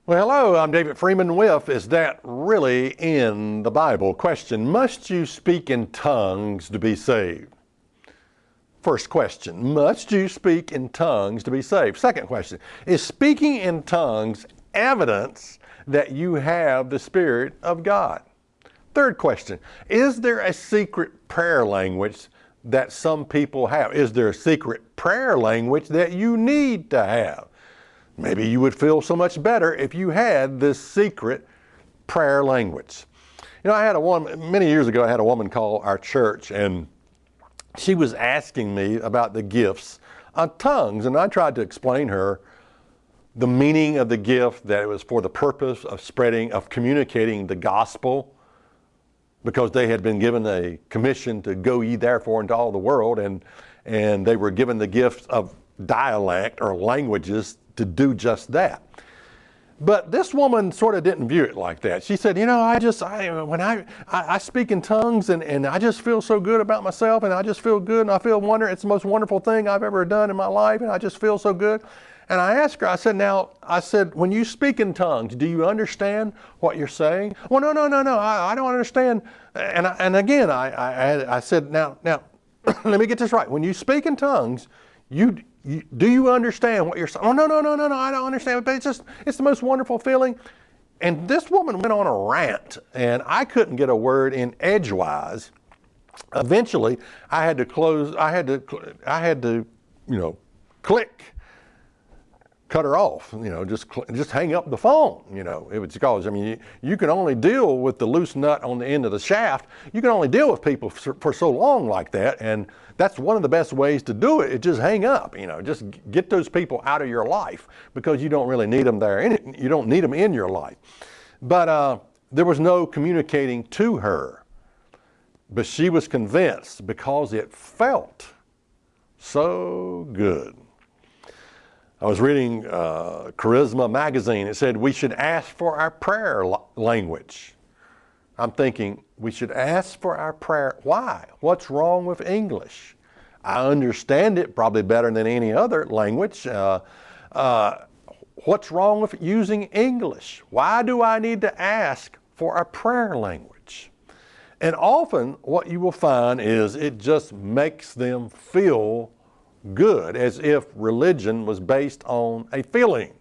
Well, hello, I'm David Freeman with Is That Really in the Bible? Question, must you speak in tongues to be saved? First question, must you speak in tongues to be saved? Second question, is speaking in tongues evidence that you have the Spirit of God? Third question, is there a secret prayer language that some people have? Is there a secret prayer language that you need to have? Maybe you would feel so much better if you had this secret prayer language. You know, I had a woman, many years ago, I had a woman call our church, and she was asking me about the gifts of tongues, and I tried to explain her the meaning of the gift, that it was for the purpose of spreading, of communicating the gospel, because they had been given a commission to go ye therefore into all the world, and they were given the gift of dialect or languages to do just that. But this woman sort of didn't view it like that. She said, you know, when I speak in tongues and I just feel so good about myself, and I just feel good, and I feel it's the most wonderful thing I've ever done in my life, and I just feel so good. And I asked her, I said, when you speak in tongues, do you understand what you're saying? Well, no, I don't understand. And again, I said, now, let me get this right. When you speak in tongues, do you understand what you're saying? Oh, no, I don't understand. But it's the most wonderful feeling. And this woman went on a rant, and I couldn't get a word in edgewise. Eventually, I had to, cut her off, just hang up the phone. It was because, you can only deal with the loose nut on the end of the shaft. You can only deal with people for so long like that, and that's one of the best ways to do it, is just hang up, just get those people out of your life, because you don't really need them there. You don't need them in your life. But there was no communicating to her, but she was convinced because it felt so good. I was reading Charisma magazine. It said we should ask for our prayer language. I'm thinking we should ask for our prayer. Why? What's wrong with English? I understand it probably better than any other language. What's wrong with using English? Why do I need to ask for a prayer language? And often what you will find is it just makes them feel good, as if religion was based on a feeling.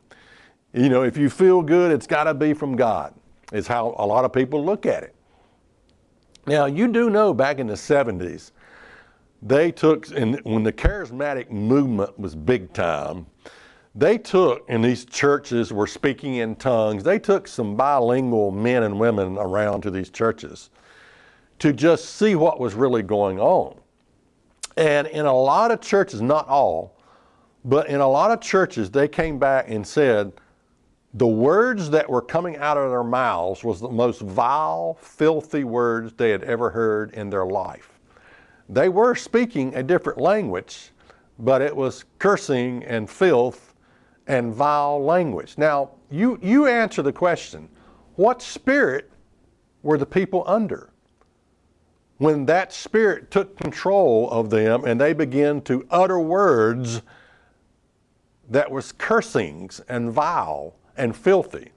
If you feel good, it's got to be from God, is how a lot of people look at it. Now, you do know back in the 70s, when the charismatic movement was big time, and these churches were speaking in tongues, they took some bilingual men and women around to these churches to just see what was really going on. And in a lot of churches, not all, but in a lot of churches, they came back and said the words that were coming out of their mouths was the most vile, filthy words they had ever heard in their life. They were speaking a different language, but it was cursing and filth and vile language. Now, you answer the question, what spirit were the people under when that spirit took control of them and they began to utter words that was cursings and vile and filthy?